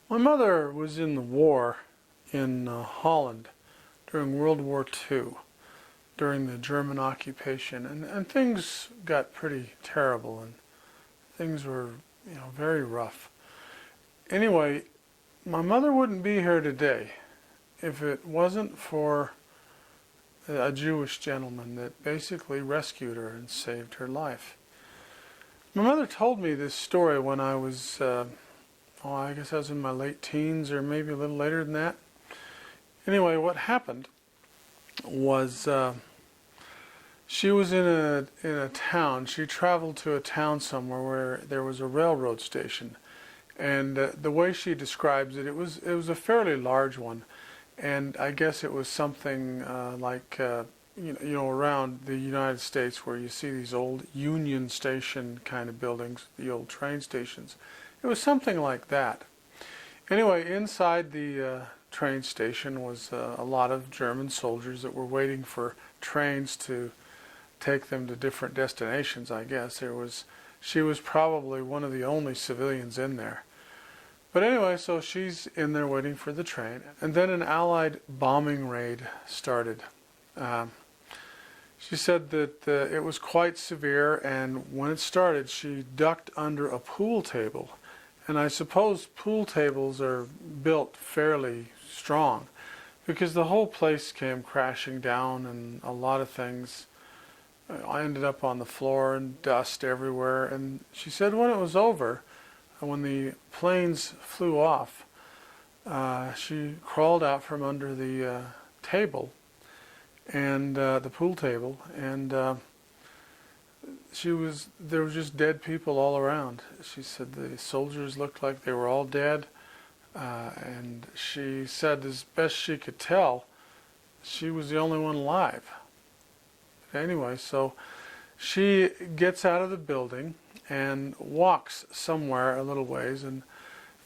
My mother was in the war in Holland during World War II, during the German occupation, and things got pretty terrible, and things were, very rough. Anyway, my mother wouldn't be here today if it wasn't for a Jewish gentleman that basically rescued her and saved her life. My mother told me this story when I was, I guess I was in my late teens or maybe a little later than that. Anyway, what happened was she was in a town. She traveled to a town somewhere where there was a railroad station, and the way she describes it, it was a fairly large one, and I guess it was something like around the United States where you see these old Union Station kind of buildings, the old train stations. It was something like that. Anyway, inside the train station was a lot of German soldiers that were waiting for trains to take them to different destinations, I guess. She was probably one of the only civilians in there. But anyway, so she's in there waiting for the train, and then an Allied bombing raid started. She said that it was quite severe, and when it started, she ducked under a pool table. And I suppose pool tables are built fairly strong, because the whole place came crashing down, and a lot of things. I ended up on the floor and dust everywhere. And she said when it was over, when the planes flew off, she crawled out from under the table, and the pool table, and there were just dead people all around. She said the soldiers looked like they were all dead, and she said as best she could tell, she was the only one alive. Anyway, so she gets out of the building and walks somewhere a little ways, and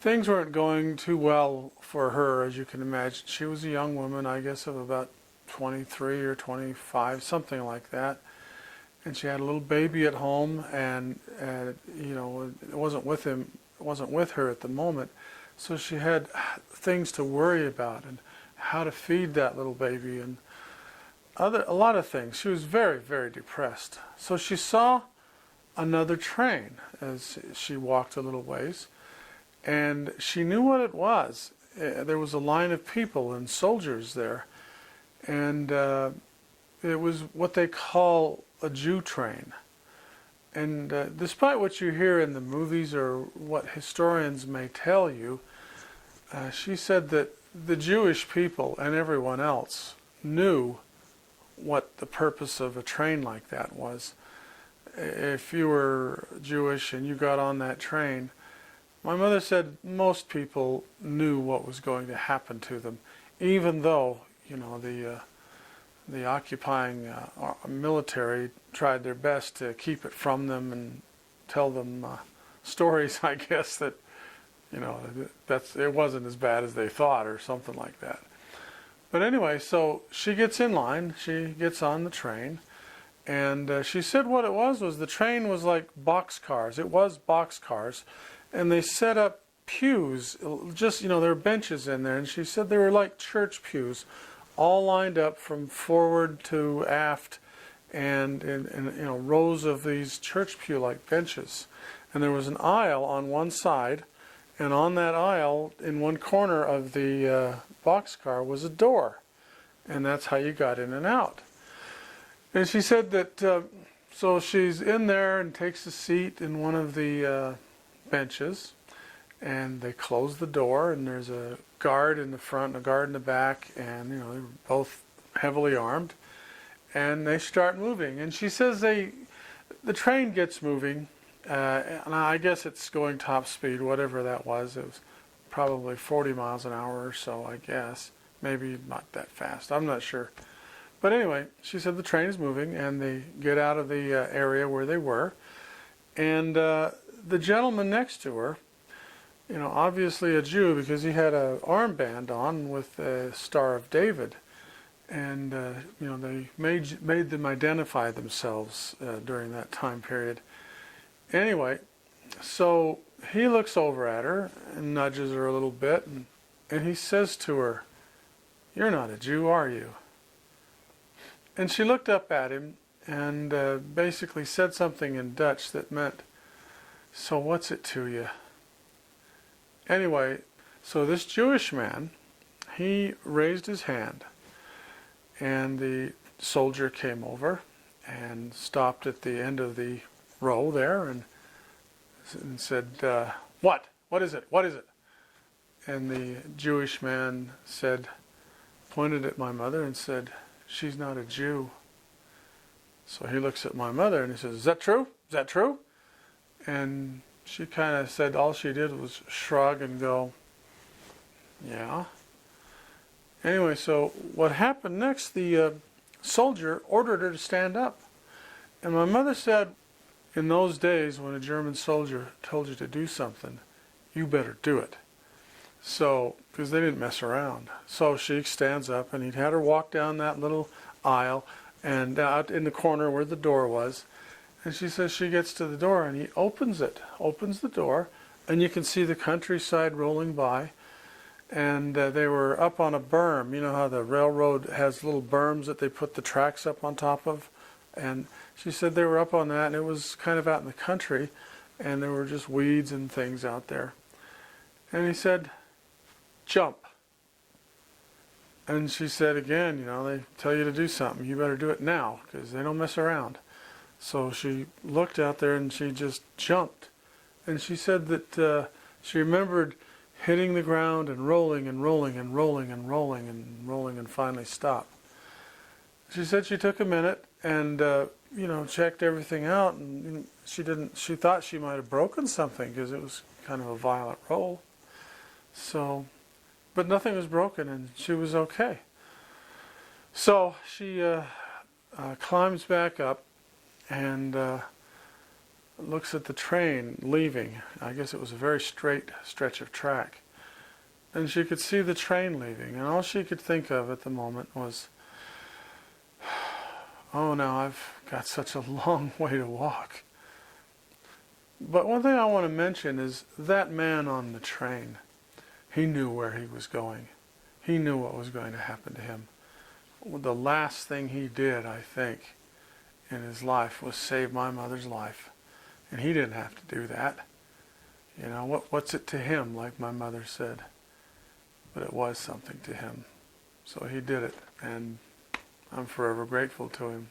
things weren't going too well for her, as you can imagine. She was a young woman, I guess of about 23 or 25, something like that. And she had a little baby at home, and it wasn't with her at the moment. So she had things to worry about, and how to feed that little baby, and a lot of things. She was very, very depressed. So she saw another train as she walked a little ways, and she knew what it was. There was a line of people and soldiers there, and it was what they call a Jew train. And despite what you hear in the movies or what historians may tell you, she said that the Jewish people and everyone else knew what the purpose of a train like that was. If you were Jewish and you got on that train, my mother said most people knew what was going to happen to them, even though the occupying military tried their best to keep it from them and tell them stories, I guess, that it wasn't as bad as they thought or something like that. But anyway, so she gets in line, she gets on the train, and she said what it was the train was like boxcars. It was boxcars, and they set up pews, just, there were benches in there, and she said they were like church pews, all lined up from forward to aft, and in rows of these church pew-like benches. And there was an aisle on one side, and on that aisle, in one corner of the boxcar, was a door, and that's how you got in and out. And she said that, so she's in there and takes a seat in one of the benches, and they close the door, and there's a guard in the front and a guard in the back, and they're both heavily armed, and they start moving. And she says the train gets moving, and I guess it's going top speed, whatever that was. It was probably 40 miles an hour or so, I guess. Maybe not that fast, I'm not sure. But anyway, she said the train is moving, and they get out of the area where they were, and the gentleman next to her, obviously a Jew, because he had an armband on with a Star of David, and they made them identify themselves during that time period. Anyway, so he looks over at her and nudges her a little bit, and he says to her, "You're not a Jew, are you?" And she looked up at him and basically said something in Dutch that meant, "So what's it to you?" Anyway, so this Jewish man, he raised his hand, and the soldier came over and stopped at the end of the row there and said, "What? What is it? What is it?" And the Jewish man said, pointed at my mother and said, "She's not a Jew." So he looks at my mother and he says, "Is that true? Is that true?" And she kind of said all she did was shrug and go, "Yeah." Anyway, so what happened next, the soldier ordered her to stand up. And my mother said, in those days when a German soldier told you to do something, you better do it. So, because they didn't mess around. So she stands up, and he'd had her walk down that little aisle and out in the corner where the door was. And she says she gets to the door, and he opens the door, and you can see the countryside rolling by. And they were up on a berm. You know how the railroad has little berms that they put the tracks up on top of? And she said they were up on that, and it was kind of out in the country, and there were just weeds and things out there. And he said, "Jump." And she said again, you know, they tell you to do something, you better do it now, because they don't mess around. So she looked out there and she just jumped. And she said that she remembered hitting the ground and rolling and rolling and rolling and rolling and rolling and finally stopped. She said she took a minute and checked everything out, and she thought she might have broken something because it was kind of a violent roll. So, but nothing was broken and she was okay. So she climbs back up and looks at the train leaving. I guess it was a very straight stretch of track. And she could see the train leaving, and all she could think of at the moment was, "Oh, now I've got such a long way to walk." But one thing I want to mention is that man on the train, he knew where he was going. He knew what was going to happen to him. The last thing he did, I think, in his life was save my mother's life. And he didn't have to do that. You know, what's it to him, like my mother said? But it was something to him. So he did it, and I'm forever grateful to him.